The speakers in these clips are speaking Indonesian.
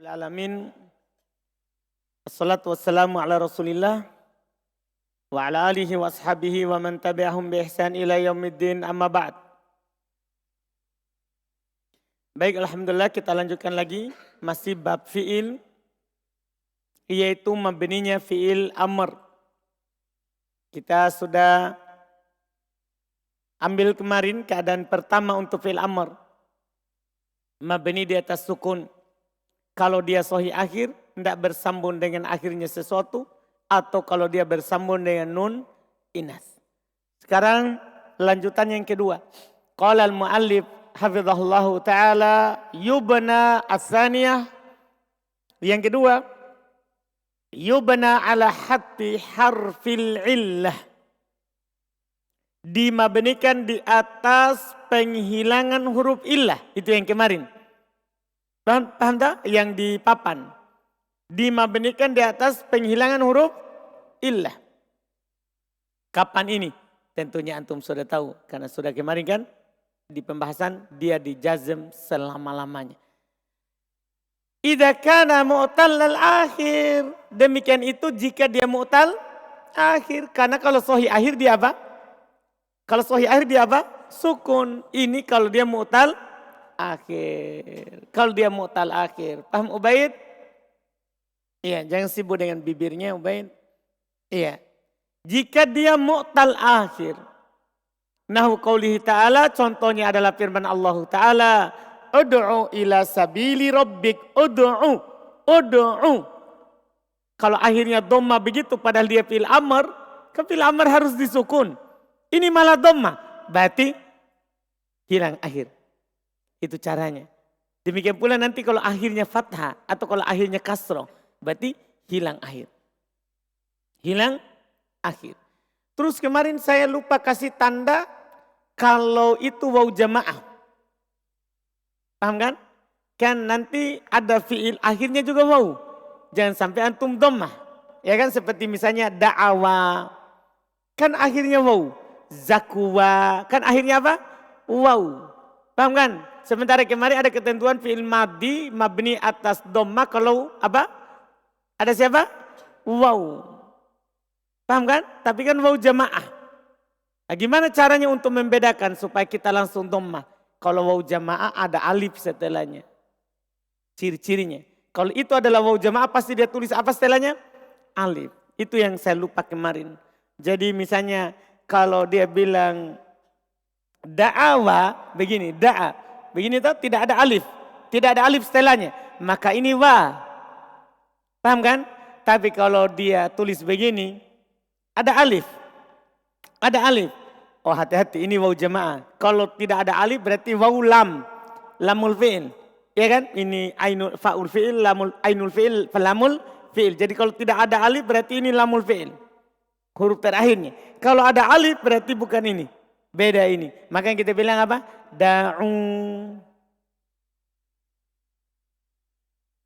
Alamin. Assalatu wassalamu ala Rasulillah wa ala alihi wa ashabihi wa man tabi'ahum bi ihsan ila yaumiddin, amma ba'd. Baik, alhamdulillah kita lanjutkan lagi masih bab fi'il, yaitu mabninya fi'il amr. Kita sudah ambil kemarin keadaan pertama untuk fi'il amr. Mabni di atas sukun. Kalau dia sahih akhir, tidak bersambung dengan akhirnya sesuatu. Atau kalau dia bersambung dengan nun inas. Sekarang lanjutan yang kedua. Qala al-muallif hafizahullahu ta'ala yubna as-saniyah. Yang kedua, yubna ala hatti harfil illah. Dimabnikan di atas penghilangan huruf illah. Itu yang kemarin. Paham tak? Yang di papan. Dimabnikan di atas penghilangan huruf illah. Kapan ini? Tentunya antum sudah tahu. Karena sudah kemarin kan di pembahasan dia dijazm selama-lamanya. Idza kana mu'tallal akhir. Demikian itu jika dia mu'tal akhir. Karena kalau sahih akhir dia apa? Kalau sahih akhir dia apa? Sukun. Ini kalau dia mu'tal akhir. Kalau dia mu'tal akhir. Paham Ubaid? Iya, jangan sibuk dengan bibirnya Ubaid. Iya. Jika dia mu'tal akhir. Nahu qaulihi ta'ala, contohnya adalah firman Allah Ta'ala. Ud'u ila sabili rabbik. Ud'u. Kalau akhirnya dhamma begitu padahal dia fi'il amr. Ke fi'il amr harus disukun. Ini malah dhamma. Berarti hilang akhir. Itu caranya. Demikian pula nanti kalau akhirnya fathah atau kalau akhirnya kasroh. Berarti hilang akhir. Hilang akhir. Terus kemarin saya lupa kasih tanda kalau itu waw jamaah. Paham kan? Kan nanti ada fi'il akhirnya juga waw. Jangan sampai antum dhammah. Ya kan seperti misalnya da'awa. Kan akhirnya waw. Zakwa. Kan akhirnya apa? Waw. Paham kan? Sementara kemarin ada ketentuan fi'il madhi mabni atas dhamma kalau apa? Ada siapa? Waw. Paham kan? Tapi kan waw jamaah. Nah, gimana caranya untuk membedakan supaya kita langsung dhamma? Kalau waw jamaah ada alif setelahnya. Ciri-cirinya. Kalau itu adalah waw jamaah pasti dia tulis apa setelahnya? Alif. Itu yang saya lupa kemarin. Jadi misalnya kalau dia bilang da'awa begini, da'a. Begini tuh tidak ada alif. Tidak ada alif setelahnya. Maka ini wa. Paham kan? Tapi kalau dia tulis begini. Ada alif. Ada alif. Oh hati-hati ini waw jamaah. Kalau tidak ada alif berarti waw lam. Lamul fi'il. Ya kan? Ini ainul fa'ul fi'il. Ainul fi'il. Lamul fi'il. Jadi kalau tidak ada alif berarti ini lamul fi'il. Huruf terakhirnya. Kalau ada alif berarti bukan ini. Beda ini. Makanya kita bilang apa? Da'u.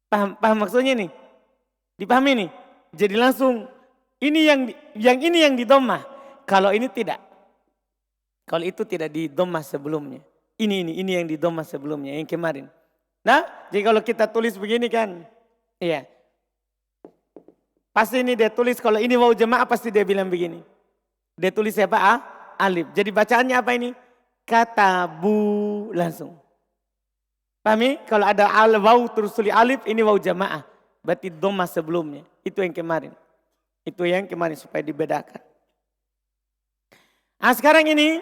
Paham maksudnya nih? Dipahami nih? Jadi langsung ini yang di dhammah. Kalau ini tidak. Kalau itu tidak di dhammah sebelumnya. Ini yang di dhammah sebelumnya yang kemarin. Nah, jadi kalau kita tulis begini kan. Iya. Pasti ini dia tulis kalau ini waw jamaah pasti dia bilang begini. Dia tulis apa? Alif. Jadi bacaannya apa ini? Katabu langsung. Pahami? Kalau ada waw terus tulis alif ini waw jamaah. Berarti dhammah sebelumnya. Itu yang kemarin. Itu yang kemarin supaya dibedakan. Nah sekarang ini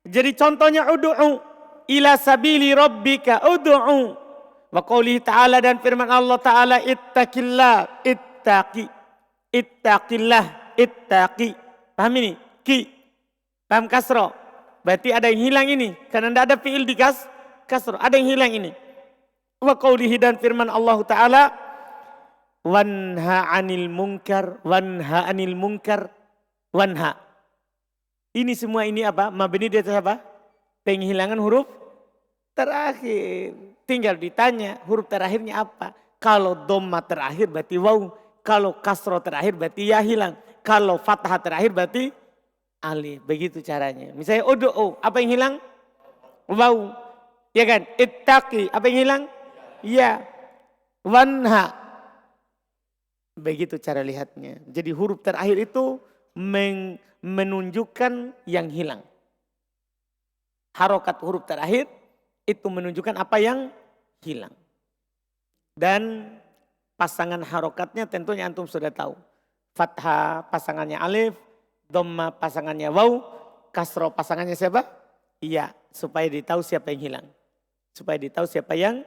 jadi contohnya ud'u ila sabili rabbika ud'u. Wa qoulihi ta'ala dan firman Allah Ta'ala ittaqillah ittaqi. Paham ini? Ki. Paham kasro. Berarti ada yang hilang ini. Karena tidak ada fi'il di kasro. Ada yang hilang ini. Wa qawlihi dan firman Allah Ta'ala. Wanha anil munkar. Wanha. Ini semua ini apa? Mabni di atas apa? Penghilangan huruf terakhir. Tinggal ditanya huruf terakhirnya apa? Kalau dhamma terakhir berarti waw. Kalau kasro terakhir berarti ya hilang. Kalau fathah terakhir berarti alif. Begitu caranya. Misalnya ud'u, apa yang hilang? Waw. Ya kan? Ittaqi, apa yang hilang? Ya. wanha. Begitu cara lihatnya. Jadi huruf terakhir itu menunjukkan yang hilang. Harokat huruf terakhir itu menunjukkan apa yang hilang. Dan pasangan harokatnya tentunya antum sudah tahu. Fathah pasangannya alif, dhamma pasangannya waw, kasro pasangannya siapa? Iya, supaya ditahu siapa yang hilang. Supaya ditahu siapa yang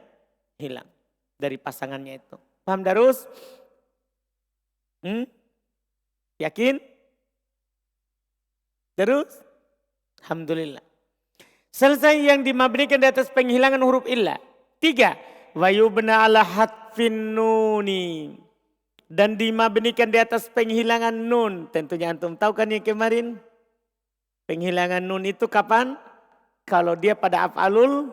hilang dari pasangannya itu. Paham Darus? Yakin? Terus? Alhamdulillah. Selesai yang dimabnikan di atas penghilangan huruf illah. 3. Wayubna ala hatfin nuni. Dan dimabnikan di atas penghilangan nun. Tentunya antum tahu kan yang kemarin? Penghilangan nun itu kapan? Kalau dia pada af'alul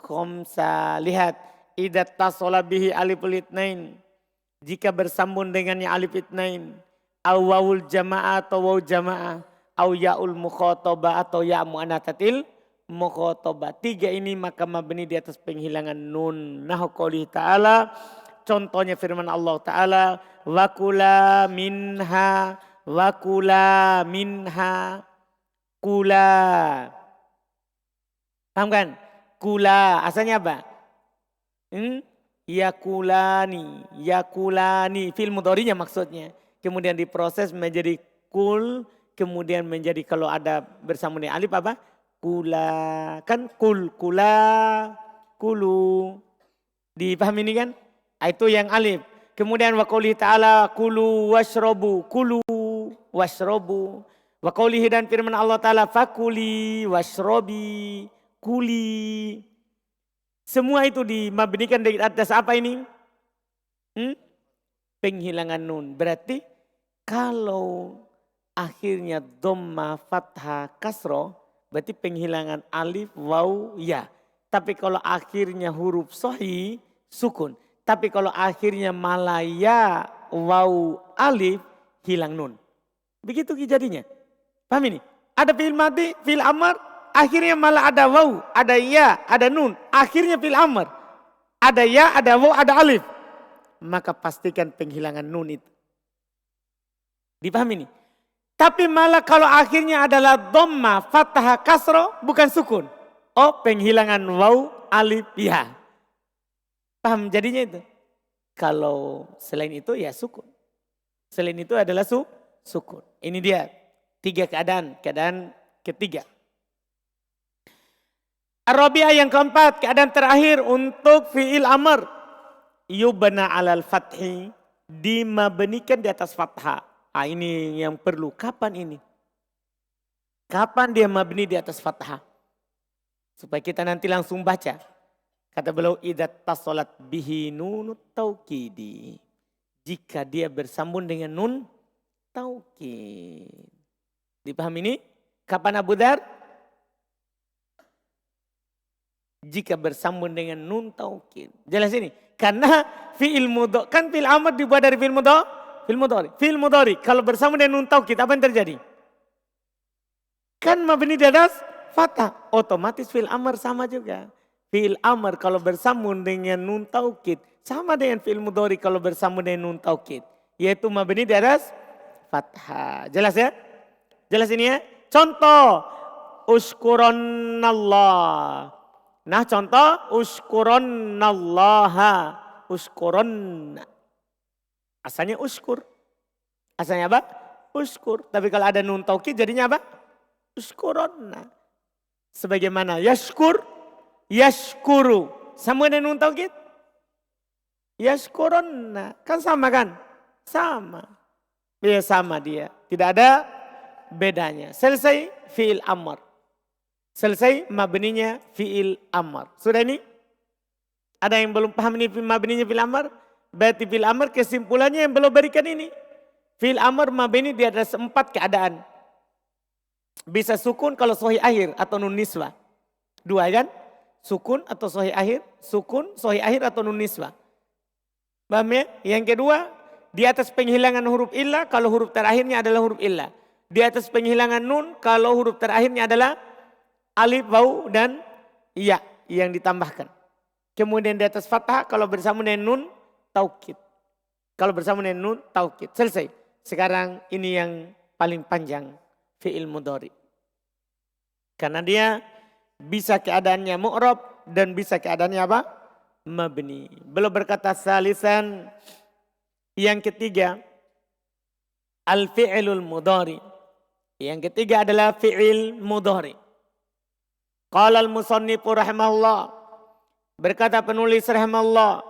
khamsa. Lihat. Idat tasola bihi aliful itnain. Jika bersambung dengannya alif itnain. Au wawul jamaah atau waw jamaah. Au ya'ul mukhotoba atau ya' mu'anatatil mukhotoba. 3 ini maka mabni di atas penghilangan nun. Nahu qouli ta'ala. Contohnya firman Allah Ta'ala. Wakula minha. Wakula minha. Kula. Paham kan? Kula. Asalnya apa? Yakulani. Fil mudhari'nya maksudnya. Kemudian diproses menjadi kul. Kemudian menjadi kalau ada bersama dengan alif apa? Kula. Kan kula, kulu. Dipahami ini kan? Itu yang alif. Kemudian wa qoulihi ta'ala kulu washrobu. Kulu washrobu. Wa qoulihi dan firman Allah Ta'ala fakuli washrobi. Kuli. Semua itu dimabnikan dari atas apa ini? Penghilangan nun. Berarti kalau akhirnya dhamma, fathah, kasroh. Berarti penghilangan alif, waw, ya. Tapi kalau akhirnya huruf sahih, sukun. Tapi kalau akhirnya malaya, waw, alif, hilang nun. Begitu jadinya. Paham ini? Ada fi'il madi, fi'il amar. Akhirnya malah ada waw, ada ya, ada nun. Akhirnya fil amr. Ada ya, ada waw, ada alif. Maka pastikan penghilangan nun itu. Dipahami ini? Tapi malah kalau akhirnya adalah dhamma, fathah, kasro, bukan sukun. Oh, penghilangan waw, alif, ya. Paham jadinya itu? Kalau selain itu ya sukun. Selain itu adalah sukun. Ini dia 3 keadaan. Keadaan ketiga. Ar-rabi'ah yang keempat, keadaan terakhir untuk fi'il amr. Yubna alal fathi, dimabnikan di atas fathah. Ini yang perlu. Kapan ini? Kapan dia mabni di atas fathah? Supaya kita nanti langsung baca. Kata beliau, idat tasolat bihi nunut taukidi. Jika dia bersambung dengan nun taukid. Dipahami ini? Kapan Abu Dar? Jika bersambung dengan nun taukid. Jelas ini. Karena fi'il mudhari. Kan fi'il amr dibuat dari fi'il mudhari. Fi'il mudhari. Kalau bersambung dengan nun taukid apa yang terjadi? Kan mabni di atas fathah. Otomatis fi'il amr sama juga. Fi'il amr kalau bersambung dengan nun taukid. Sama dengan fi'il mudhari kalau bersambung dengan nun taukid. Yaitu mabni di atas fathah. Jelas ya? Jelas ini ya? Contoh. Uskuronnallah. Nah contoh uskuronnallaha. Uskuron. Asalnya uskur. Asalnya apa? Uskur. Tapi kalau ada nun taukid jadinya apa? Uskuronna. Sebagaimana yashkur. Yashkuru. Sama dengan nun taukid? Yashkuronna. Kan sama kan? Sama. Ya sama dia. Tidak ada bedanya. Selesai fi'il amr. Selesai mabninya fi'il amr. Sudah ini? Ada yang belum paham ini mabninya fi'il amr? Berarti fi'il amr kesimpulannya yang belum berikan ini. Fi'il amr mabni di atas 4 keadaan. Bisa sukun kalau sahih akhir atau nun niswah. 2 kan? Sukun atau sahih akhir. Sukun, sahih akhir atau nun niswah. Paham ya? Yang kedua, di atas penghilangan huruf illah kalau huruf terakhirnya adalah huruf illah. Di atas penghilangan nun kalau huruf terakhirnya adalah alif, waw, dan ya yang ditambahkan. Kemudian di atas fathah kalau bersama dengan nun taukid. Kalau bersama dengan nun taukid. Selesai. Sekarang ini yang paling panjang. Fi'il mudhari. Karena dia bisa keadaannya mu'rab dan bisa keadaannya apa? Mabni. Belum berkata salisan. Yang ketiga, al-fi'ilul mudhari. Yang ketiga adalah fi'il mudhari. Qala al-musannifu rahimahullah. Berkata penulis rahimahullah.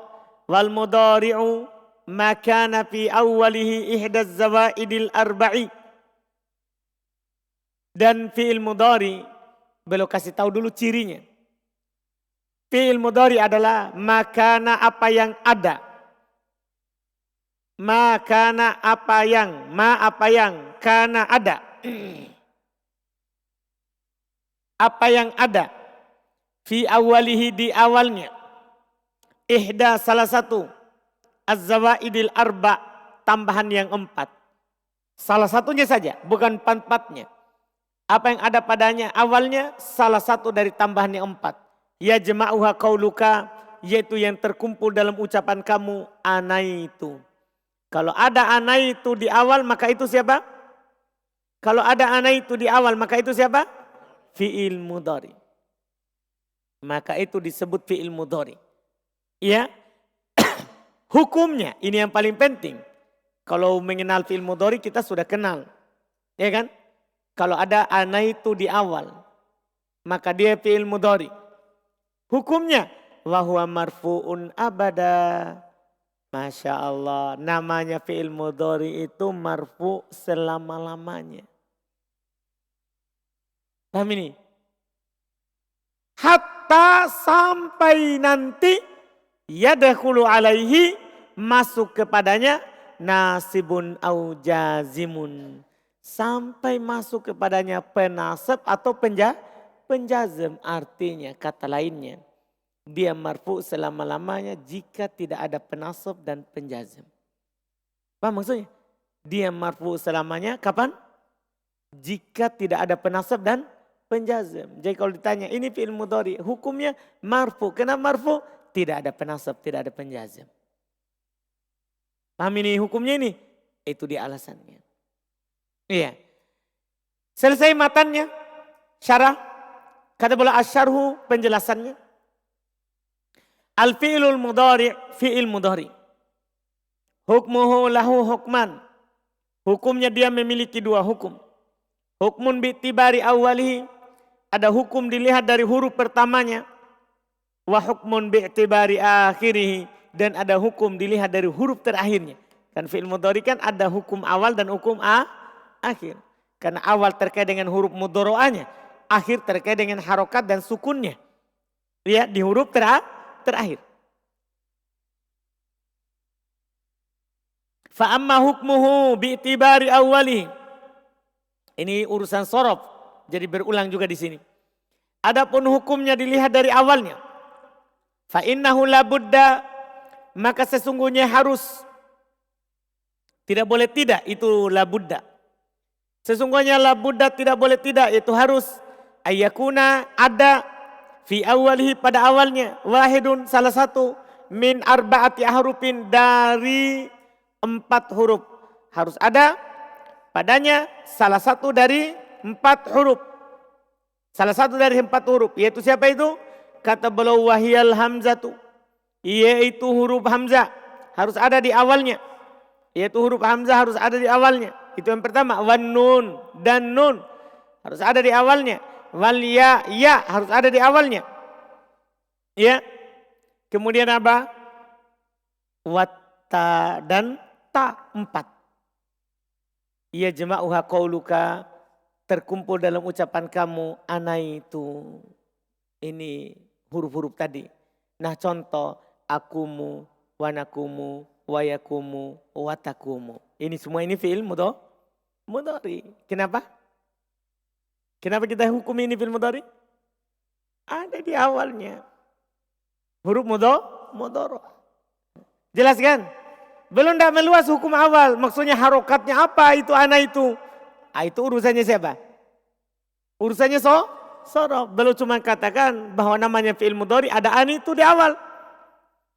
Wal mudhari'u ma kana fi awwalihi ihda zawaidil arba'i. Dan fi'il mudhari, belum kasih tahu dulu cirinya. Fi'il mudhari adalah makana apa yang ada. Makana apa yang, apa yang, kana ada. Apa yang ada. Fi awalihi di awalnya. Ihda salah satu. Az-zawaidil arba, tambahan yang 4. Salah satunya saja, bukan 4-4-nya. Apa yang ada padanya awalnya salah satu dari tambahan yang 4. Ya jama'uha qauluka, yaitu yang terkumpul dalam ucapan kamu anaitu. Kalau ada anaitu di awal maka itu siapa? Kalau ada anaitu di awal maka itu siapa? Fi'il mudhari. Maka itu disebut fi'il mudhari. Ya. Hukumnya ini yang paling penting. Kalau mengenal fi'il mudhari kita sudah kenal. Ya kan? Kalau ada anaitu di awal maka dia fi'il mudhari. Hukumnya wa huwa marfu'un abada. Masya Allah, namanya fi'il mudhari itu marfu selama-lamanya. Paham ini? Hatta sampai nanti yadkhulu alaihi, masuk kepadanya nasibun au jazimun. Sampai masuk kepadanya penasab atau penjazm, artinya kata lainnya. Dia marfu selama-lamanya jika tidak ada penasab dan penjazm. Paham maksudnya? Dia marfu selamanya kapan? Jika tidak ada penasab dan penjazm. Jadi kalau ditanya ini fi'il mudhari, hukumnya marfu. Kenapa marfu? Tidak ada penasab, tidak ada penjazm. Paham ini hukumnya ini? Itu dia alasannya. Iya. Selesai matannya, syarah. Kata bola asyarhu penjelasannya. Al-fi'lul mudhari, fi'il mudhari. Hukmuhu lahu hukman. Hukumnya dia memiliki 2 hukum. Hukmun bi'tibari awalihi. Ada hukum dilihat dari huruf pertamanya. Wa hukmun bi'tibari akhirihi. Dan ada hukum dilihat dari huruf terakhirnya. Kan fi'il mudhari kan ada hukum awal dan hukum akhir. Karena awal terkait dengan huruf mudhoro'anya. Akhir terkait dengan harokat dan sukunnya. Ya, di huruf terakhir. Fa amma hukmuhu bi'tibari awwali. Ini urusan sorof. Jadi berulang juga di sini. Adapun hukumnya dilihat dari awalnya. Fa innahu labudda, maka sesungguhnya harus. Tidak boleh tidak, itu labudda. Sesungguhnya labudda tidak boleh tidak, itu harus. Ayyakuna ada. Fi awalihi pada awalnya. Wahidun salah satu. Min arba'ati ahrufin dari 4 huruf. Harus ada padanya salah satu dari 4 huruf. Salah satu dari 4 huruf. Yaitu siapa itu? Kata beliau wahiyal hamzatu. Yaitu huruf hamzah. Harus ada di awalnya. Yaitu huruf hamzah harus ada di awalnya. Itu yang pertama. Wan nun dan nun. Harus ada di awalnya. Wal ya, ya harus ada di awalnya. Ya. Kemudian apa? Watta dan ta 4. Ya jama'uha qauluka, terkumpul dalam ucapan kamu ana itu. Ini huruf-huruf tadi. Nah contoh akumu, wanakumu, wayakumu, watakumu. Ini semua ini fi'il mudhari. Kenapa? Kenapa kita hukum ini fi'il mudhari? Ada di awalnya. Huruf mudhari. Jelas kan? Belum tidak meluas hukum awal. Maksudnya harokatnya apa itu anak itu. Itu urusannya siapa? Urusannya sorof. Belum cuma katakan bahwa namanya fi'il mudhari ada ani itu di awal.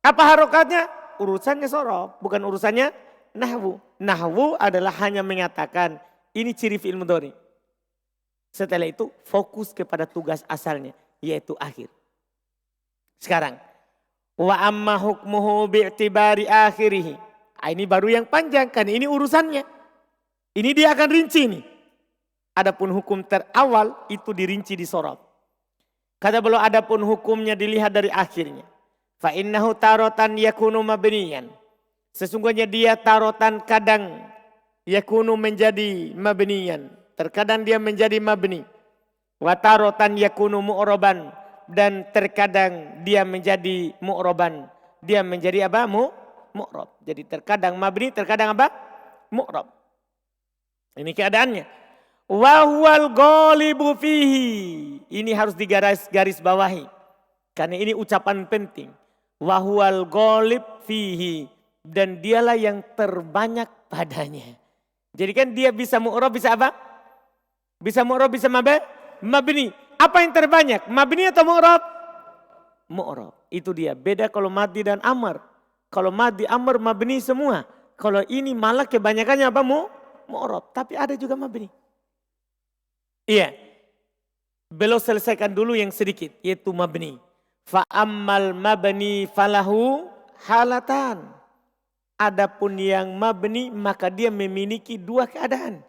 Apa harokatnya? urusannya sorof, bukan urusannya nahwu. Nahwu adalah hanya mengatakan ini ciri fi'il mudhari. Setelah itu fokus kepada tugas asalnya, yaitu akhir. Sekarang, wa amma hukmuhu bi'tibari akhirih. Ini baru yang panjang kan, ini urusannya. Ini dia akan rinci nih. Adapun hukum terawal itu dirinci di sorof. Kata beliau adapun hukumnya dilihat dari akhirnya. Fa innahu tarotan yakunu mabniyan. Sesungguhnya dia tarotan kadang yakunu menjadi mabniyan. Terkadang dia menjadi mabni. Wa tarotan yakunu mu'roban. Dan terkadang dia menjadi mu'roban. Dia menjadi apa? Mu'rob. Jadi terkadang mabni, terkadang apa? Mu'rob. Ini keadaannya. Wa huwal ghalibu fihi. Ini harus digaris bawahi. Karena ini ucapan penting. Wa huwal ghalib fihi. Dan dialah yang terbanyak padanya. Jadi kan dia bisa mu'rob, bisa apa? Bisa mu'rob, bisa mabni. Apa yang terbanyak? Mabni atau mu'rob? Mu'rob. Itu dia. Beda kalau madi dan amr. Kalau madi, amr, mabni semua. Kalau ini malah kebanyakannya apa? Mu'rob. Tapi ada juga mabni. Iya. Beliau selesaikan dulu yang sedikit. Yaitu mabni. Fa'ammal mabni falahu halatan. Adapun yang mabni maka dia memiliki dua keadaan.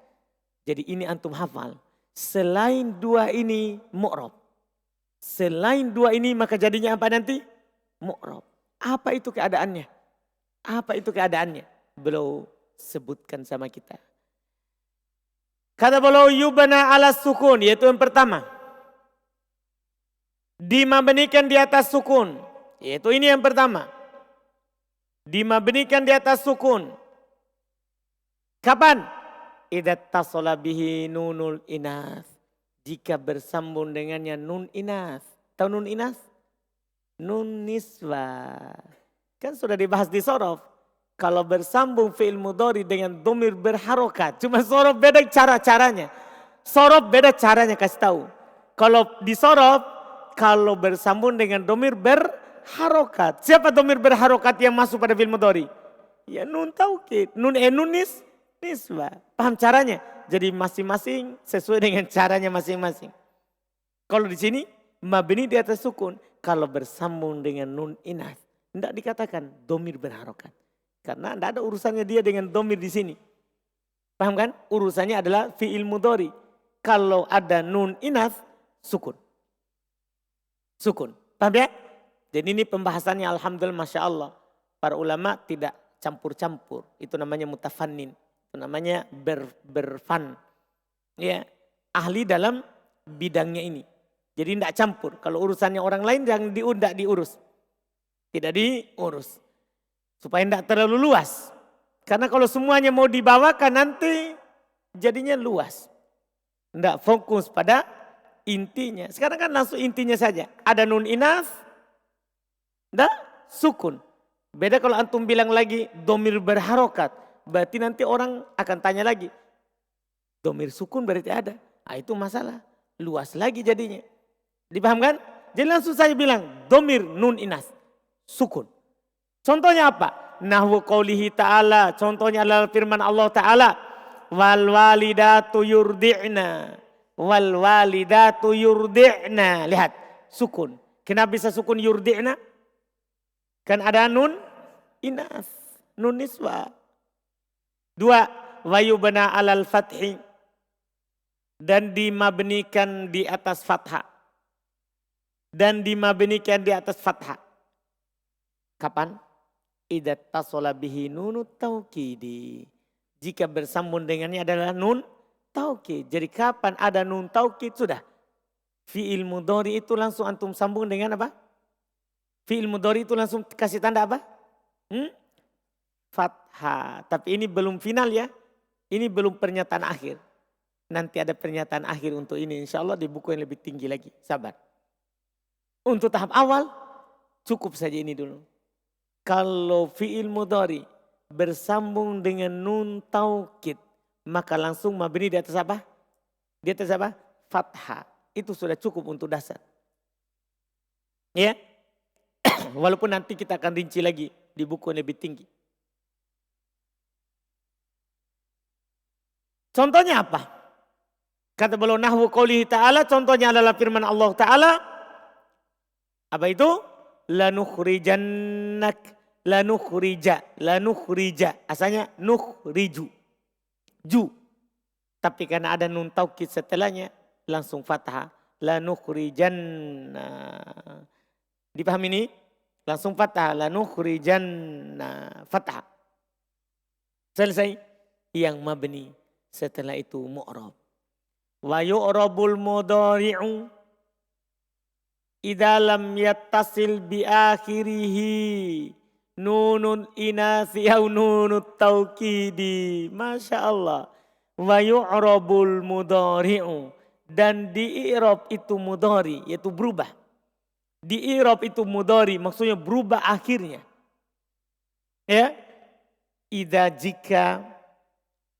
Jadi ini antum hafal. Selain dua ini mu'rob. Selain dua ini maka jadinya apa nanti? Mu'rob. Apa itu keadaannya? Apa itu keadaannya? Beliau sebutkan sama kita. Kata beliau yubna ala sukun. Yaitu yang pertama. Dimabnikan di atas sukun. Yaitu ini yang pertama. Dimabnikan di atas sukun. Kapan? Idza tasala bihi nunul inas. Jika bersambung dengannya nun inas. Tahu nun inas? Nun niswa. Kan sudah dibahas di sorof. Kalau bersambung fi'il mudhari dengan dhamir berharokat. Cuma sorof beda cara-caranya. Sorof beda caranya kasih tahu. Kalau di sorof, kalau bersambung dengan dhamir berharokat. Siapa dhamir berharokat yang masuk pada fi'il mudhari? Ya nun taukid. Nun niswa. Paham caranya? Jadi masing-masing sesuai dengan caranya masing-masing. Kalau di sini mabni di atas sukun. Kalau bersambung dengan nun inas. Tidak dikatakan dhamir berharokat. Karena tidak ada urusannya dia dengan dhamir di sini. Paham kan? Urusannya adalah fi'il mudhari. Kalau ada nun inas, sukun. Sukun. Paham ya? Jadi ini pembahasannya alhamdulillah Masya Allah. Para ulama tidak campur-campur. Itu namanya mutafannin. Itu namanya berfan. Ya, ahli dalam bidangnya ini. Jadi tidak campur. Kalau urusannya orang lain yang tidak diurus. Tidak diurus. Supaya tidak terlalu luas. Karena kalau semuanya mau dibawakan nanti jadinya luas. Tidak fokus pada intinya. Sekarang kan langsung intinya saja. Ada nun inas. Tidak sukun. Beda kalau antum bilang lagi dhamir berharokat. Berarti nanti orang akan tanya lagi. Dhamir sukun berarti ada. Nah, itu masalah. Luas lagi jadinya. Dipahamkan? Jadi langsung saya bilang dhamir nun inas. Sukun. Contohnya apa? Nahwu qaulihi ta'ala. Contohnya adalah firman Allah Ta'ala. Wal walidatu yurdi'na. Wal walidatu yurdi'na. Lihat. Sukun. Kenapa bisa sukun yurdi'na? Kan ada nun inas. Nun niswa. Dua, wayubna alal fathi. Dan dimabnikan di atas fathah. Dan dimabnikan di atas fathah. Kapan? Idza tasala bihi nunut taukidi. Jika bersambung dengannya adalah nun taukid. Jadi kapan ada nun taukid sudah. Fi'il mudhari itu langsung antum sambung dengan apa? Fi'il mudhari itu langsung kasih tanda apa? Fathah. Tapi ini belum final ya. Ini belum pernyataan akhir. Nanti ada pernyataan akhir untuk ini. Insya Allah di buku yang lebih tinggi lagi. Sabar. Untuk tahap awal cukup saja ini dulu. Kalau fi'il mudhari bersambung dengan nun taukid. Maka langsung mabni di atas apa? Di atas apa? Fathah. Itu sudah cukup untuk dasar. Ya. Walaupun nanti kita akan rinci lagi di buku yang lebih tinggi. Contohnya apa? Kata beliau nahwu qoulihi ta'ala, contohnya adalah firman Allah Ta'ala. Apa itu? Lanukhrijannak, lanukhrija. Asalnya nukhriju. Ju. Tapi karena ada nun taukid setelahnya, langsung fathah. Lanukhrijanna. Dipahami ini? Langsung fathah. Lanukhrijanna. Fathah. Selesai. Yang mabni. Setelah itu mu'rab. Wa yu'rabul mudhari'u idza lam yattasil bi akhirih nunun inasi au nunut taukidi. Masya Allah. Wa yu'rabul mudhari'u. Dan di i'rab itu mudhari, yaitu berubah. Di i'rab itu mudhari, maksudnya berubah akhirnya. Ya. Idza jika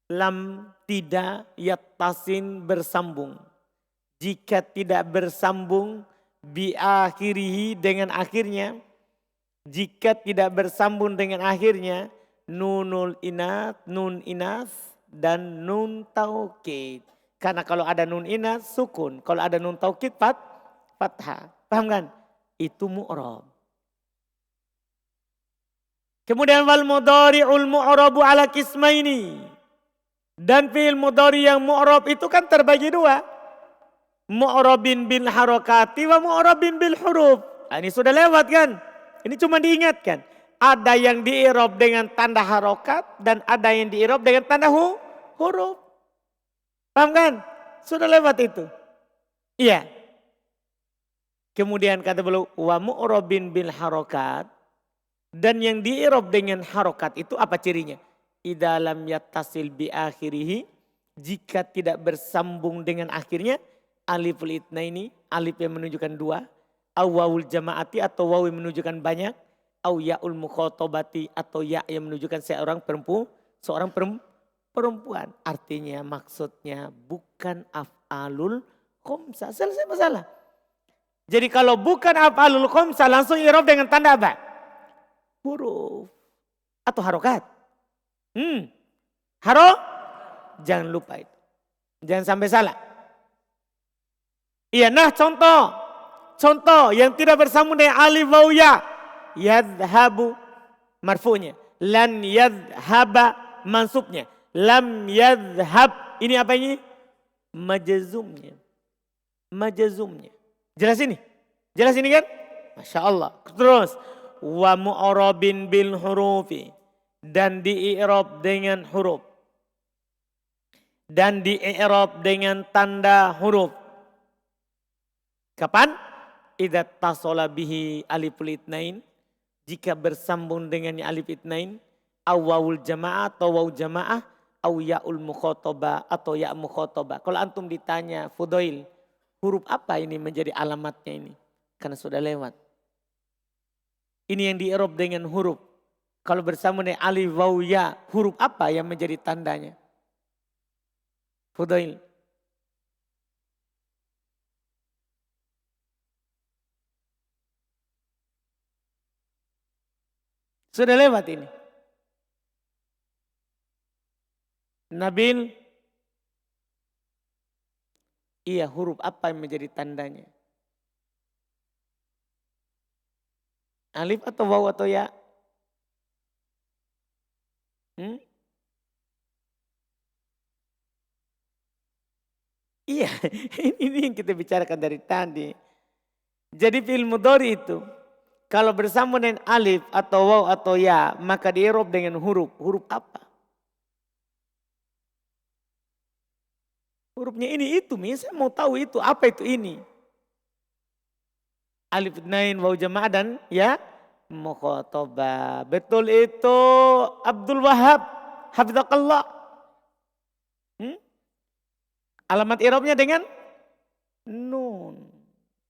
lam tidak yattasin bersambung. Jika tidak bersambung bi akhirihi dengan akhirnya. Jika tidak bersambung dengan akhirnya nunul inat, nun inas dan nun taukid. Karena kalau ada nun inas sukun, kalau ada nun taukid fathah. Paham kan? Itu mu'rab. Kemudian wal mudhari'ul mu'rabu ala qismaini. Dan fi'il mudhari yang mu'rab itu kan terbagi dua. Mu'rabin bil harakati wa mu'rabin bil huruf. Nah, ini sudah lewat kan? Ini cuma diingatkan. Ada yang di-i'rab dengan tanda harokat dan ada yang di-i'rab dengan tanda huruf. Paham kan? Sudah lewat itu. Iya. Kemudian kata beliau wa mu'rabin bil harokat. Dan yang di-i'rab dengan harokat itu apa cirinya? Idza lam yattasil bi akhirih, jika tidak bersambung dengan akhirnya aliful itsnaini, alif yang menunjukkan dua, au wawul jamaati atau waw yang menunjukkan banyak, au yaul mukhatabati atau ya yang menunjukkan seorang perempuan. Artinya maksudnya bukan af'alul khamsah. Selesai masalah. Jadi kalau bukan af'alul khamsah langsung i'rab dengan tanda apa? Huruf atau harokat. Jangan lupa itu. Jangan sampai salah. Iya, nah contoh yang tidak bersambung dengan alif waw ya. Yadhabu marfu'nya. Lan yadhaba mansubnya. Lam yadhab. Ini apa ini? Majazumnya. Jelas ini? Jelas ini kan? Masya Allah. Terus. Wa mu'rabin bil hurufi. Dan di-i'rab dengan huruf. Dan di-i'rab dengan tanda huruf. Kapan? Idza tasala bihi aliful itsnain. Jika bersambung dengan alif itsnain. Aw wawul jamaah atau waw jamaah. Aw ya'ul mukhatabah atau ya' mukhatabah. Kalau antum ditanya Fudail. Huruf apa ini menjadi alamatnya ini? Karena sudah lewat. Ini yang di-i'rab dengan huruf. Kalau bersambung dengan alif waw ya, huruf apa yang menjadi tandanya? Fudail. Sudah lewat ini. Nabil. Iya, huruf apa yang menjadi tandanya? Alif atau waw atau ya? Iya, ini yang kita bicarakan dari tadi. Jadi fi'il mudhari itu kalau bersambung dengan alif atau waw atau ya, maka di-i'rab dengan huruf. Huruf apa? Hurufnya ini itu, saya mau tahu itu apa itu ini. Alif nain waw jamaah dan ya mukhatabah. Betul itu Abdul Wahab. Hafizaqallah. Alamat i'rabnya dengan nun.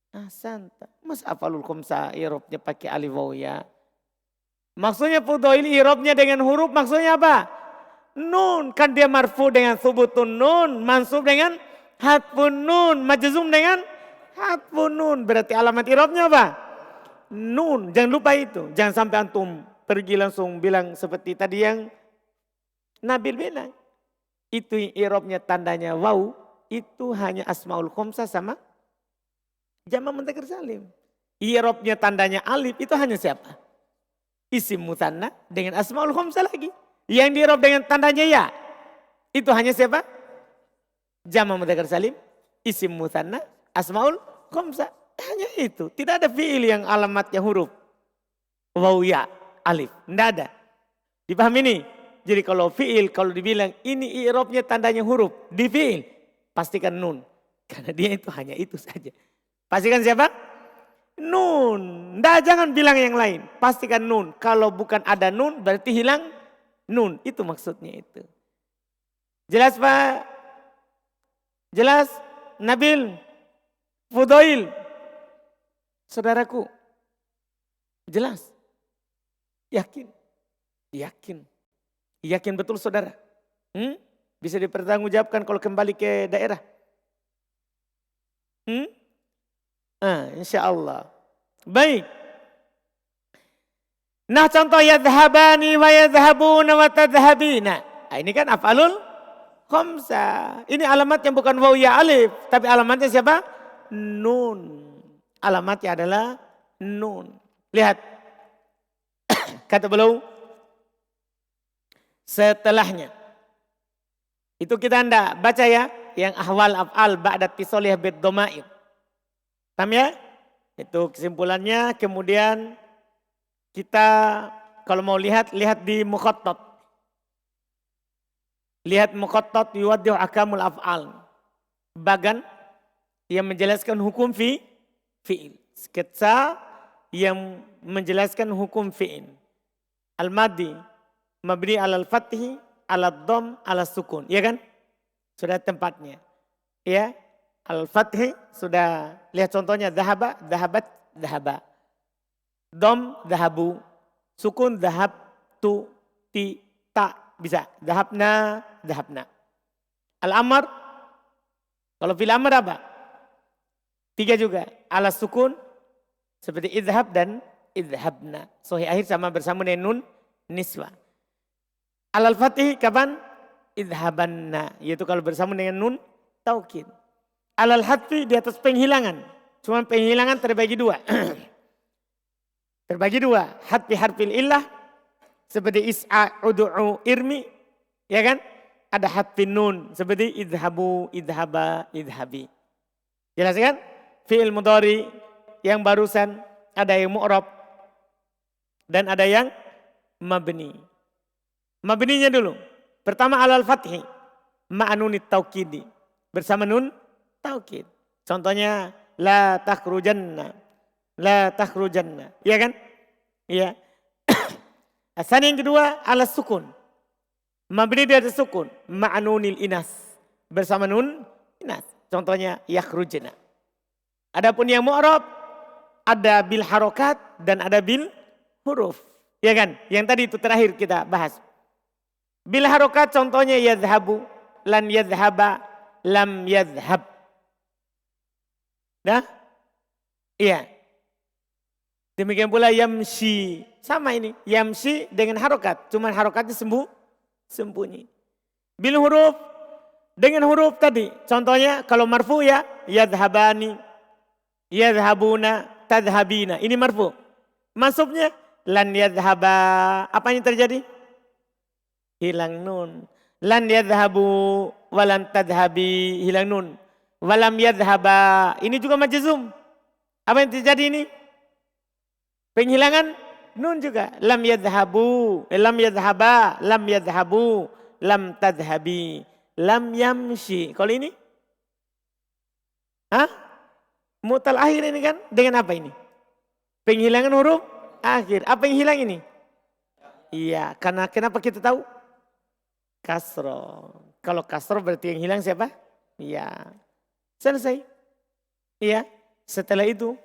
Ahsanta. Mas afalul khamsah i'rabnya pakai alif waw ya. Maksudnya Fudail i'rabnya dengan huruf maksudnya apa? Nun. Kan dia marfu dengan subutun nun. Mansub dengan hatfun nun. Majzum dengan hatfun nun. Berarti alamat i'rabnya apa? Nun. Jangan lupa itu. Jangan sampai antum pergi langsung bilang seperti tadi yang Nabil bilang. Itu i'rabnya tandanya waw, itu hanya asmaul khamsah sama jamak mudzakkar salim. I'rabnya tandanya alif itu hanya siapa? Isim mutsanna dengan asmaul khamsah lagi. Yang di-i'rab dengan tandanya ya, itu hanya siapa? Jamak mudzakkar salim, isim mutsanna, asmaul khamsah. Hanya itu. Tidak ada fi'il yang alamatnya huruf waw ya alif. Tidak ada. Dipahami ini? Jadi kalau fi'il, kalau dibilang ini i'rabnya tandanya huruf di fi'il, pastikan nun. Karena dia itu hanya itu saja. Pastikan siapa? Nun. Nggak, jangan bilang yang lain. Pastikan nun. Kalau bukan ada nun berarti hilang nun. Itu maksudnya itu. Jelas Pak? Jelas? Nabil? Fudail? Saudaraku? Jelas? Yakin? Yakin? Yakin betul saudara? Bisa dipertanggungjawabkan kalau kembali ke daerah? Insya Allah. Baik. Nah contoh yadhabani wa yadhabuna wa tadhabina. Nah, ini kan af'alul khamsah. Ini alamat yang bukan waw ya alif. Tapi alamatnya siapa? Nun. Alamatnya adalah nun. Lihat. Kata beliau. Setelahnya. Itu kita anda baca ya. Yang ahwal af'al ba'dat tisolih bid domair. Paham ya? Itu kesimpulannya. Kemudian kita kalau mau lihat di mukhattat. Lihat mukhattat yuwaddi'u akamul af'al. Bagan yang menjelaskan hukum fi'il. Sketsa yang menjelaskan hukum fi'il. Al-madi mabni alal fathi, alal dom, alal sukun. Iya kan? Sudah tempatnya. Ya. Al-fathi sudah lihat contohnya. Dhahaba, dhahabat, dhahaba. Dom, dhahabu. Sukun, dhahab, tu, ti, ta. Bisa. Dhahabna, dhahabna. Al-amr. Kalau fil amr apa? 3 juga. Ala sukun. Seperti idhab dan idhabna. Sohi akhir sama bersama dengan nun niswa. Alal fatih kapan? Idhabanna. Yaitu kalau bersama dengan nun taukid. Alal hatfi di atas penghilangan. Cuma penghilangan terbagi 2. Terbagi 2. Hatfi harfil illah. Seperti is'a, udu'u, irmi. Ya kan? Ada hatfi nun. Seperti idhabu, idhaba, idhabi. Jelas kan? Fi'il mudhari yang barusan. Ada yang mu'rab. Dan ada yang mabni. Mabninya dulu. Pertama alal fathi. Ma'anunit taukidi. Bersama nun taukid. Contohnya la takhrujanna. La takhrujanna. Iya kan? Iya. Asan yang kedua ala sukun. Mabni dia ada sukun. Ma'anunil inas. Bersama nun inas. Contohnya yakhrujna. Adapun yang mu'rab ada bil harokat dan ada bil huruf. Ya kan? Yang tadi itu terakhir kita bahas. Bil harokat contohnya yadhabu, lan yadhaba, lam yadhab. Nah? Iya. Demikian pula yamshi. Sama ini. Yamshi dengan harokat. Cuman harokatnya sembunyi. Bil huruf. Dengan huruf tadi. Contohnya kalau marfu ya. Yadhabani. Yadhabuna. Tadhabina. Ini marfu. Masuknya. Lan yadhaba. Apa yang terjadi? Hilang nun. Lan yadhabu. Walan tadhabi. Hilang nun. Walam yadhaba. Ini juga majzum. Apa yang terjadi ini? Penghilangan nun juga. Lam yadhabu. Lam yadhaba. Lam yadhabu. Lam tadhabi. Lam yamshi. Kalau ini? Hah? Mutal akhir ini kan? Dengan apa ini? Penghilangan huruf akhir. Apa yang hilang ini? Iya. Karena kenapa kita tahu? Kasro. Kalau kasro berarti yang hilang siapa? Iya. Selesai. Iya. Setelah itu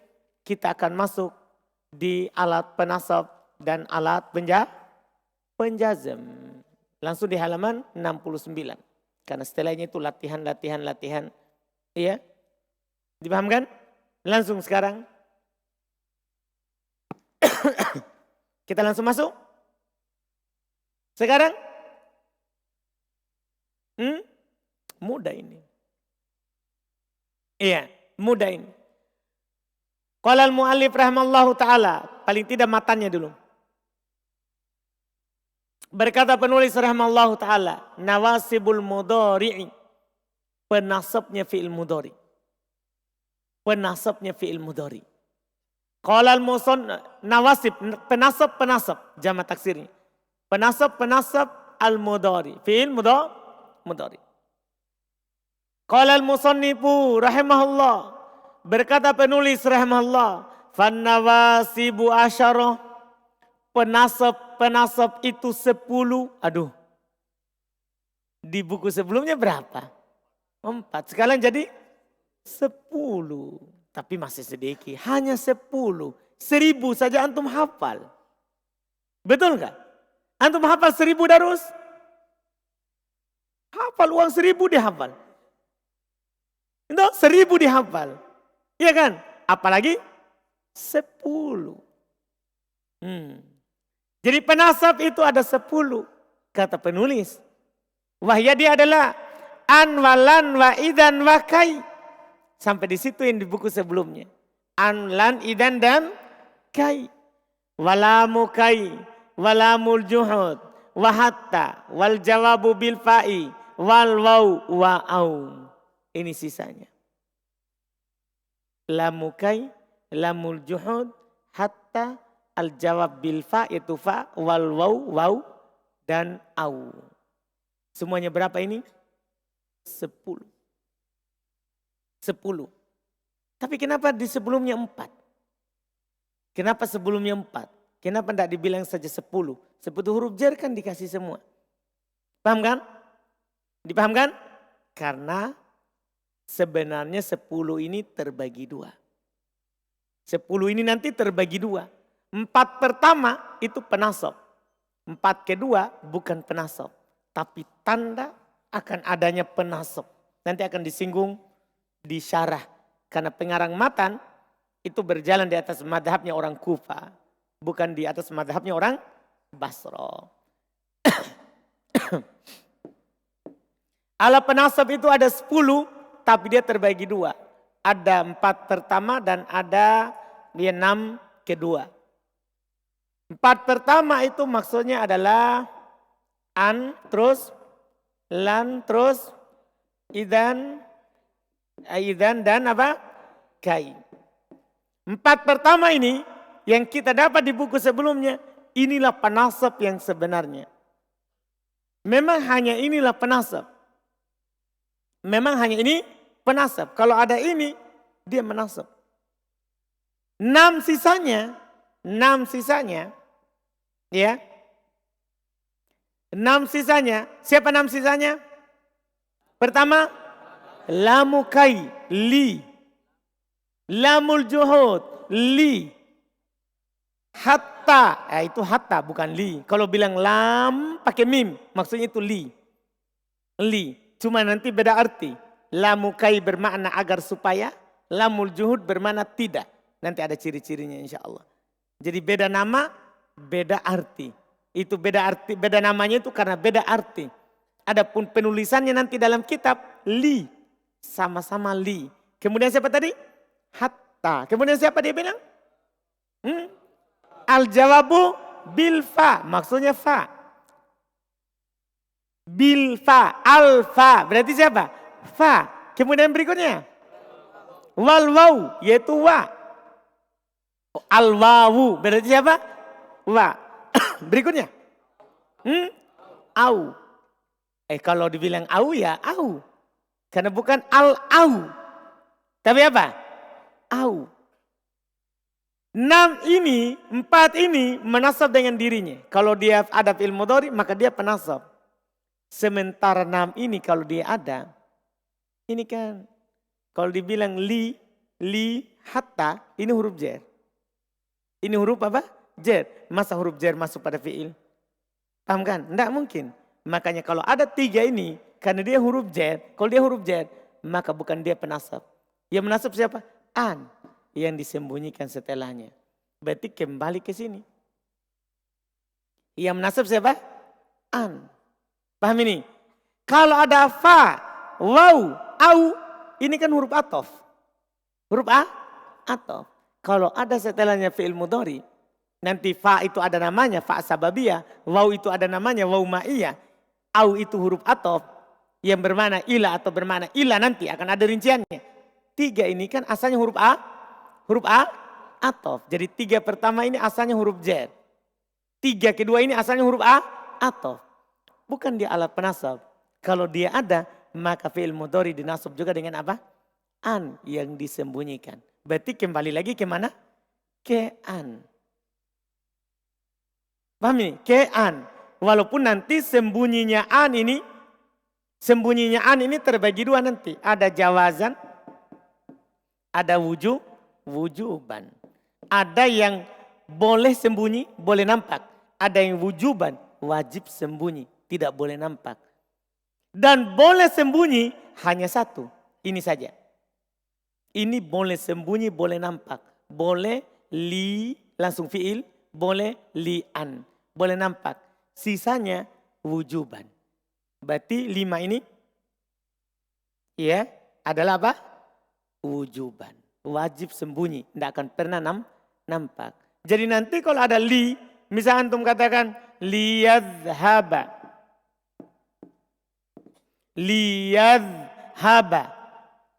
kita akan masuk di alat penasab dan alat penjazm. Langsung di halaman 69. Karena setelahnya itu latihan. Iya. Dipahamkan? Langsung sekarang. Kita langsung masuk. Sekarang mudah ini. Iya, mudah ini. Qala al-mu'allif rahimallahu ta'ala, paling tidak matanya dulu. Berkata penulis rahimallahu ta'ala, nawasibul mudhari'i, penasabnya fi'il mudhari. Penasabnya fi'il mudhari. Qala al-musannif, nawasib, penasab, jama' taksirnya. Penasab al-mudhari, fi'il mudhari. Qala al-musannifu rahimahullah, berkata penulis rahimahullah, fannawasibu asyarah, penasab itu 10. Aduh, di buku sebelumnya berapa? 4, sekarang jadi 10. Tapi masih sedikit, hanya 10. 1000 saja antum hafal. Betul enggak? Antum hafal 1000 darus? Hafal uang 1000 dihafal. Itu 1000 dihafal. Iya kan? Apalagi 10. Jadi penasab itu ada 10. Kata penulis. Wahya dia adalah an, walan, wa idan, wa kai. Sampai di situ yang di buku sebelumnya. An, lan, idan, dan kai. Walamu kai, walamul juhud, wa hatta, wal jawabu bil fa'i, wal waw, wa au. Ini sisanya. Lamu kai, lamul juhud, hatta, al jawab bil fa itu fa, wal waw, waw, dan au. Semuanya berapa ini? 10. 10. Tapi kenapa di sebelumnya 4? Kenapa sebelumnya 4? Kenapa tidak dibilang saja 10? 10 huruf jar kan dikasih semua. Paham kan? Dipahamkan? Karena sebenarnya 10 ini terbagi 2. 10 ini nanti terbagi 2. 4 pertama itu penasab. 4 kedua bukan penasab. Tapi tanda akan adanya penasab. Nanti akan disinggung di syarah. Karena pengarang matan itu berjalan di atas madhabnya orang Kufa. Bukan di atas madhabnya orang Basra. Ala penasab itu ada 10, tapi dia terbagi 2. Ada 4 pertama dan ada 6 kedua. 4 pertama itu maksudnya adalah an, terus lan, terus idan dan apa? Kai. 4 pertama ini yang kita dapat di buku sebelumnya, inilah penasab yang sebenarnya. Memang hanya inilah penasab. Memang hanya ini penasab. Kalau ada ini, dia menasab. 6 sisanya, ya. 6 sisanya, siapa 6 sisanya? Pertama, lamu kai, li. Lamul juhud, li. Hatta, itu hatta bukan li. Kalau bilang lam pakai mim, maksudnya itu li. Li, cuma nanti beda arti. Lamu kai bermakna agar supaya, lamul juhud bermakna tidak. Nanti ada ciri-cirinya insya Allah. Jadi beda nama, beda arti. Itu beda arti, beda namanya itu karena beda arti. Adapun penulisannya nanti dalam kitab, li. Sama-sama li. Kemudian siapa tadi? Hatta. Kemudian siapa dia bilang? Al-jawabu bil fa. Maksudnya fa. Bil fa. Al-fa. Berarti siapa? Fa. Kemudian berikutnya. Wal waw. Yaitu wa. Al-wawu. Berarti siapa? Wa. Berikutnya. Au. Kalau dibilang au ya au. Karena bukan al-au. Tapi apa? Au. 6 ini, 4 ini menasab dengan dirinya. Kalau dia ada fi'il mudhari maka dia penasab. Sementara 6 ini kalau dia ada. Ini kan. Kalau dibilang li, hatta. Ini huruf jar. Ini huruf apa? Jar. Masa huruf jar masuk pada fi'il? Paham kan? Tidak mungkin. Makanya kalau ada 3 ini. Karena dia huruf jar. Kalau dia huruf jar. Maka bukan dia penasab. Yang menasab siapa? An. Yang disembunyikan setelahnya. Berarti kembali ke sini. Yang menasab siapa? an. Paham ini? Kalau ada fa, waw, au, ini kan huruf atof. Huruf atof. Kalau ada setelahnya fi'il mudhari, nanti fa itu ada namanya, fa sababiyah, waw itu ada namanya, waw ma'iyah, au itu huruf atof, yang bermakna ila atau bermakna ila nanti akan ada rinciannya. 3 ini kan asalnya huruf atof. Jadi 3 pertama ini asalnya huruf jar. 3 kedua ini asalnya huruf atof. Bukan dia alat penasab. Kalau dia ada, maka fi'il mudhari dinasab juga dengan apa? An yang disembunyikan. Berarti kembali lagi ke mana? Ke an. Paham ini? Ke an. Walaupun nanti sembunyinya an ini terbagi 2 nanti. Ada jawazan, ada wujuban. Ada yang boleh sembunyi, boleh nampak. Ada yang wujuban, wajib sembunyi, tidak boleh nampak. Dan boleh sembunyi hanya 1, ini saja. Ini boleh sembunyi, boleh nampak. Boleh li, langsung fi'il, boleh li'an. Boleh nampak. Sisanya wujuban. Berarti 5 ini ya adalah apa? Wujuban. Wajib sembunyi. Tidak akan pernah nampak. Jadi nanti kalau ada li, misalnya antum katakan liyadhhaba. Liyadhhaba.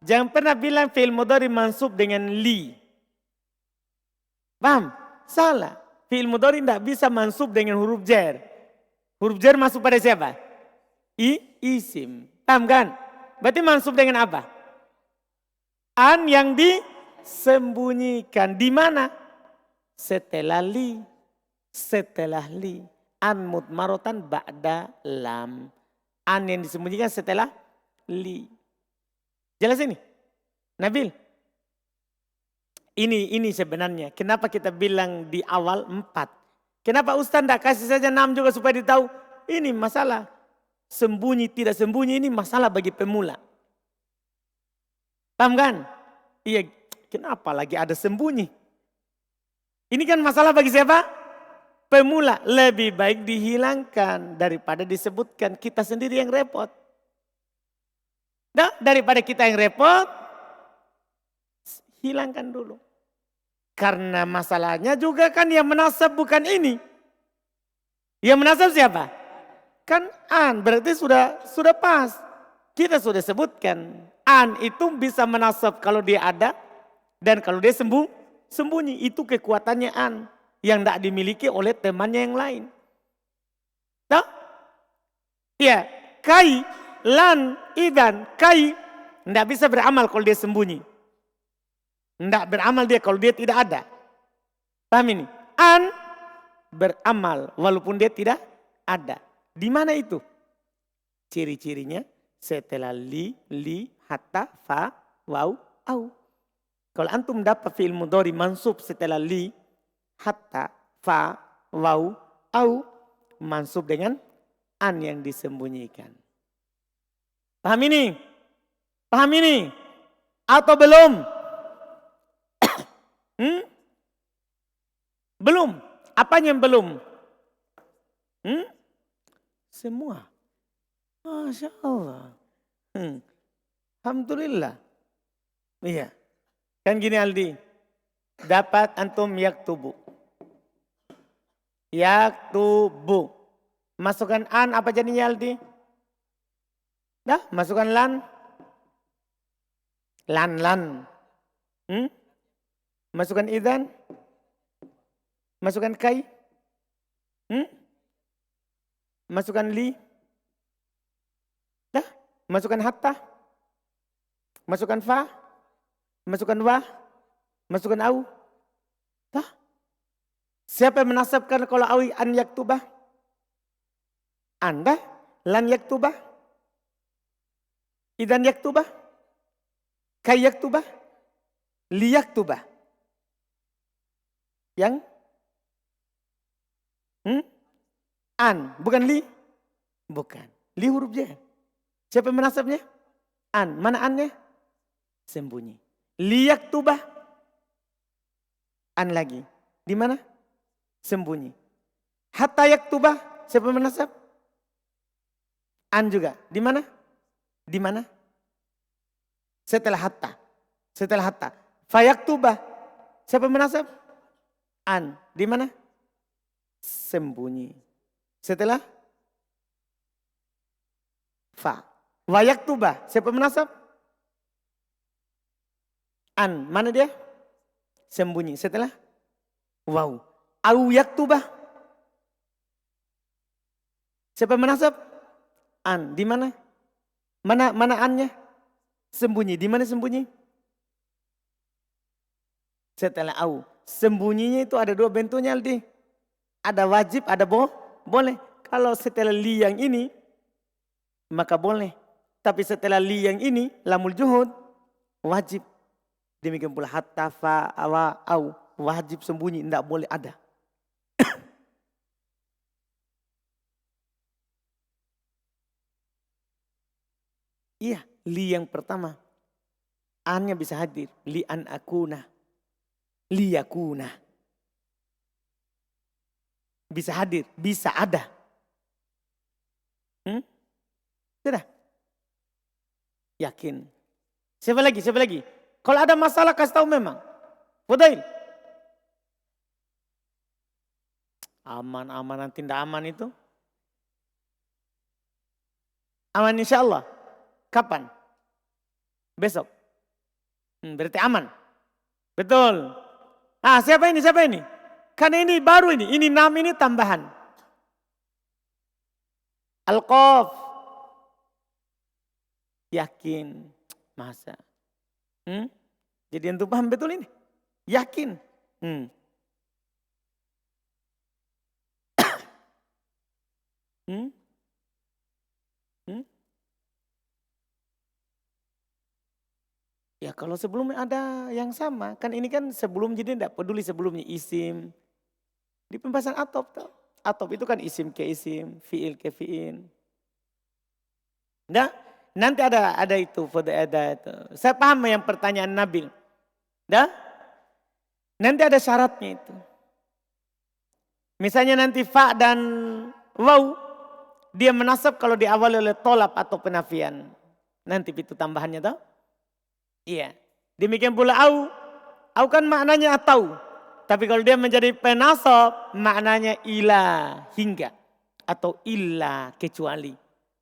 Jangan pernah bilang fi'il mudhari mansub dengan li. Paham? Salah. Fi'il mudhari tidak bisa mansub dengan huruf jar. Huruf jar masuk pada siapa? Isim. Paham kan? Berarti mansub dengan apa? An yang disembunyikan. Di mana? Setelah li. Setelah li. An mudmarotan ba'da lam. An yang disembunyikan setelah li. Jelas ini? Nabil? Ini sebenarnya. Kenapa kita bilang di awal 4? Kenapa Ustaz tidak kasih saja 6 juga supaya ditahu? Ini masalah. Sembunyi tidak sembunyi ini masalah bagi pemula. Paham kan? Iya, kenapa lagi ada sembunyi? Ini kan masalah bagi siapa? Pemula. Lebih baik dihilangkan daripada disebutkan. Kita sendiri yang repot. Nah, daripada kita yang repot, hilangkan dulu. Karena masalahnya juga kan yang menasab bukan ini. Yang menasab siapa? Kan an, berarti sudah pas. Kita sudah sebutkan. An itu bisa menasab kalau dia ada dan kalau dia sembunyi. Itu kekuatannya an yang tidak dimiliki oleh temannya yang lain. Tahu? Ya, kai. Lan, idan, kai, tidak bisa beramal kalau dia sembunyi. Tidak beramal dia kalau dia tidak ada. Paham ini? An beramal walaupun dia tidak ada. Di mana itu? Ciri-cirinya setelah li, hatta, fa, waw, au. Kalau antum dapat fi'il mudhari mansub setelah li, hatta, fa, waw, au. Mansub dengan an yang disembunyikan. Paham ini? Paham ini? Atau belum? Belum. Apanya yang belum? Semua. Masya Allah. Alhamdulillah. Iya. Kan gini Aldi. Dapat antum yaktubu. Yaktubu. Masukkan an apa jadinya Aldi? Dah, masukkan lan. Lan. Masukkan idan. Masukkan kai. Masukkan li. Dah, masukkan hatta. Masukkan fa. Masukkan wa. Masukkan au. Dah. Siapa yang menasabkan kalau awi an yaktubah? Anda lan yaktubah. Idan yaktubah, kai yaktubah, li yaktubah. Yang? An, bukan li? Bukan. Li huruf jar. Siapa yang menasabnya? An, mana annya? Sembunyi. Li yaktubah. An lagi. Di mana? Sembunyi. Hatta yaktubah. Siapa yang menasab? An juga. Di mana? Di mana? Setelah hatta. Setelah hatta. Fayaktubah. Siapa menasab? An. Di mana? Sembunyi. Setelah fa. Wayaktubah. Siapa menasab? An. Mana dia? Sembunyi. Setelah waw. Au yaktubah. Siapa menasab? An. Di mana? Mana annya? Sembunyi. Di mana sembunyi? Setelah au. Sembunyinya itu ada dua bentuknya, Aldi. Ada wajib, ada boleh. Kalau setelah li yang ini, maka boleh. Tapi setelah li yang ini, lamul juhud, wajib. Demikian pula hatta, fa, awa, au. Wajib sembunyi, tidak boleh ada. Iya, li yang pertama. Annya bisa hadir. Li an akuna. Li yakuna. Bisa hadir, bisa ada. Sudah. Yakin. Siapa lagi? Siapa lagi? Kalau ada masalah kasih tahu memang. Fudail. Aman, nanti tidak aman itu. Aman insya Allah. Kapan? Besok. Berarti aman. Betul. Siapa ini? Siapa ini? Karena ini baru ini. Ini 6 ini tambahan. Al-Qaf. Yakin. Masa. Jadi antum paham betul ini? Yakin. Ya kalau sebelumnya ada yang sama. Kan ini kan sebelum jadi tidak peduli sebelumnya isim. Di pembahasan atop. Atop itu kan isim ke isim. Fi'il ke fi'il. Nah, nanti ada itu. Ada itu. Saya paham yang pertanyaan Nabil. Dah? Nanti ada syaratnya itu. Misalnya nanti fa dan waw. Dia menasab kalau diawali oleh tolap atau penafian. Nanti itu tambahannya tahu? Iya. Demikian pula au. Au kan maknanya atau. Tapi kalau dia menjadi penasab, maknanya ila hingga. Atau illa kecuali.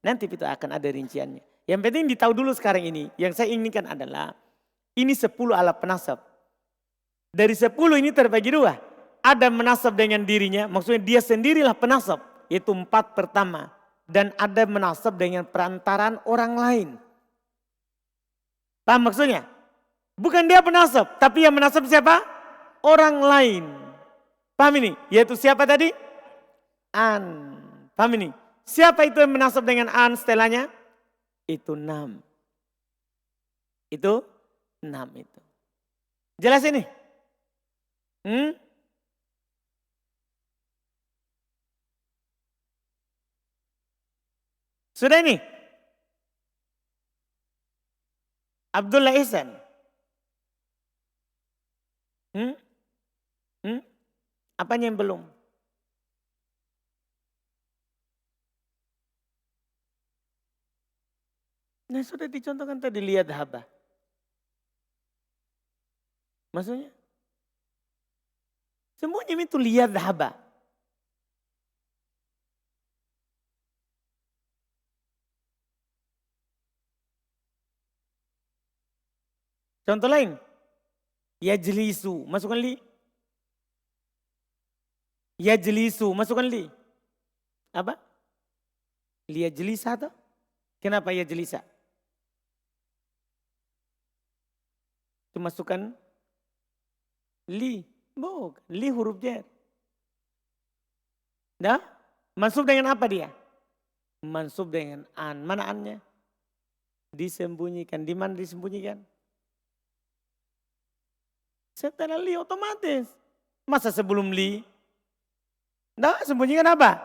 Nanti itu akan ada rinciannya. Yang penting ditahu dulu sekarang ini. Yang saya inginkan adalah, ini 10 alat penasab. Dari 10 ini terbagi 2. Ada menasab dengan dirinya, maksudnya dia sendirilah penasab. Itu 4 pertama. Dan ada menasab dengan perantaraan orang lain. Paham maksudnya? Bukan dia penasab, tapi yang menasab siapa? Orang lain. Paham ini? Yaitu siapa tadi? An. Paham ini? Siapa itu yang menasab dengan an setelahnya? Itu 6. Itu 6 itu. Jelas ini? Sudah ini? Abdullah Ihsan. Apanya yang belum? Nah sudah dicontohkan tadi, lihat haba. Maksudnya? Semuanya itu lihat haba. Contoh lain. Yajlisu, masukkan li. Yajlisu, masukkan li. Apa? Liyajlisa atau? Kenapa yajlisa? Itu masukkan li. Bukan, li huruf jar. Dah? Mansub dengan apa dia? Mansub dengan an. Mana annya? Disembunyikan. Di mana disembunyikan? Setelah li otomatis. Masa sebelum li? Nah, sembunyikan apa?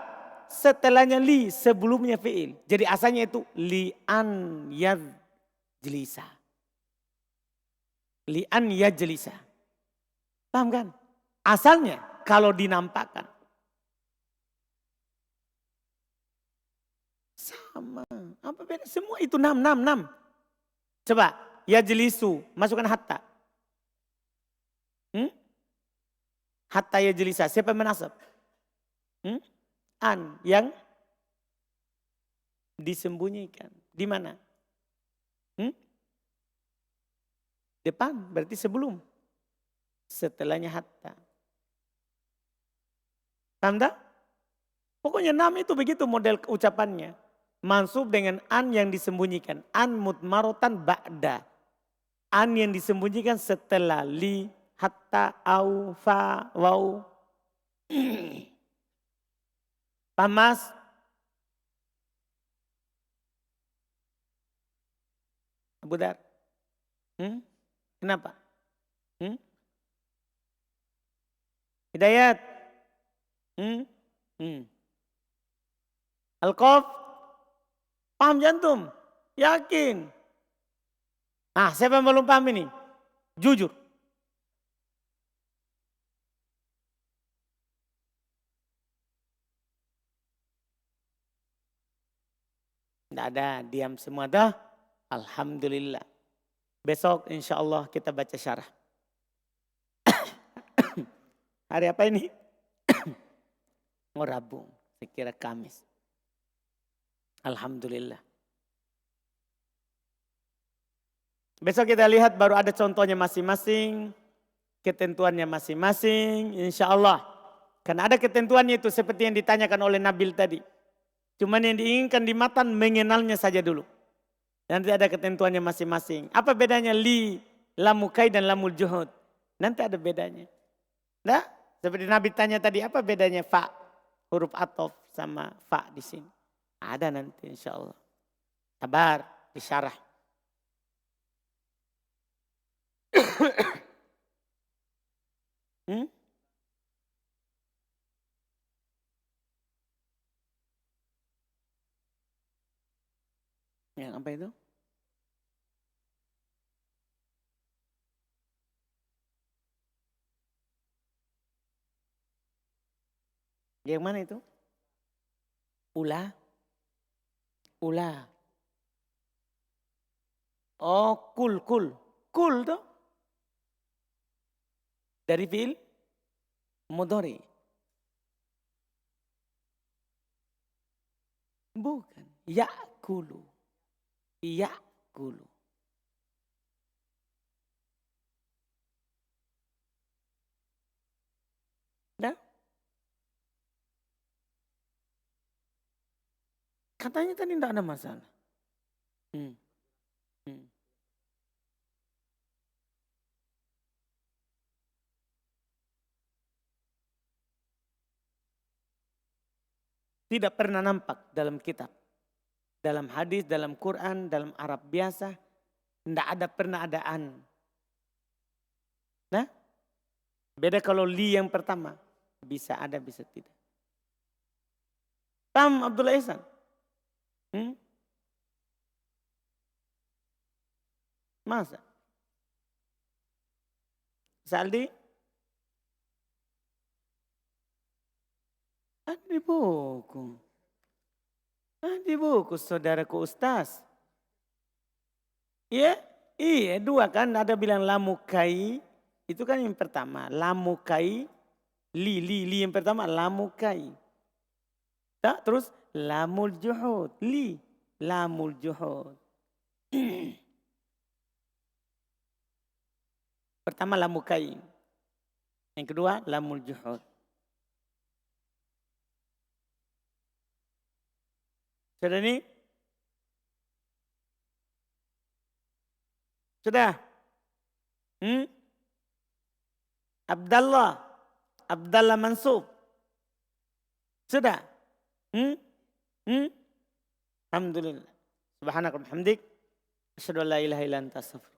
Setelahnya li, sebelumnya fi'il. Jadi asalnya itu li an yajlisa. Li an yajlisa. Paham kan? Asalnya kalau dinampakkan. Sama. Apa beda? Semua itu 6, 6, 6. Coba, yajlisu, masukkan hatta. Hatta yajlisa, siapa yang menasab? An, yang disembunyikan. Di mana? Depan, berarti sebelum. Setelahnya hatta. Paham tak? Pokoknya 6 itu begitu model ucapannya. Mansub dengan an yang disembunyikan. An mutmarotan ba'da. An yang disembunyikan setelah li, hatta, au, fa, wau. Paham mas? Abu Dar? Kenapa? Hidayat? Al-Qaf? Paham jantum? Yakin? Nah, siapa yang belum paham ini? Jujur. Tidak ada, diam semua dah. Alhamdulillah. Besok insya Allah kita baca syarah. Hari apa ini? Oh Rabu, saya kira Kamis. Alhamdulillah. Besok kita lihat baru ada contohnya masing-masing. Ketentuannya masing-masing insya Allah. Karena ada ketentuannya itu seperti yang ditanyakan oleh Nabil tadi. Cuman yang diinginkan di matan mengenalnya saja dulu. Nanti ada ketentuannya masing-masing. Apa bedanya li, lamukai dan lamul juhud? Nanti ada bedanya. Nah, seperti Nabi tanya tadi apa bedanya fa, huruf atof sama fa di sini. Ada nanti insya Allah. Sabar, disyarah. Yang apa itu? Yang mana itu? Ula. Ula. Oh, kul. Kul tuh. Dari fi'il mudhari. Bukan. Ya'kulu. Ya'kulu. Nah, katanya tadi tidak ada masalah. Tidak pernah nampak dalam kitab. Dalam hadis, dalam Quran, dalam Arab biasa. Tidak ada pernah ada an. Nah, beda kalau li yang pertama. Bisa ada, bisa tidak. Paham Abdullah Ihsan? Masa? Saldi? Ada buku. Ada buku saudaraku Ustaz. Iya, iya dua kan. Ada bilang lamukai. Itu kan yang pertama. Lamukai. Li yang pertama lamukai. Tak, terus lamul juhud. Li. Lamul juhud. Pertama lamukai. Yang kedua lamul juhud. Sudah ini? Sudah? Abdallah Mansub. Sudah? Alhamdulillah. Subhanakallah hamdik. Asyhadu an la ilaha illa anta astaghfiruka.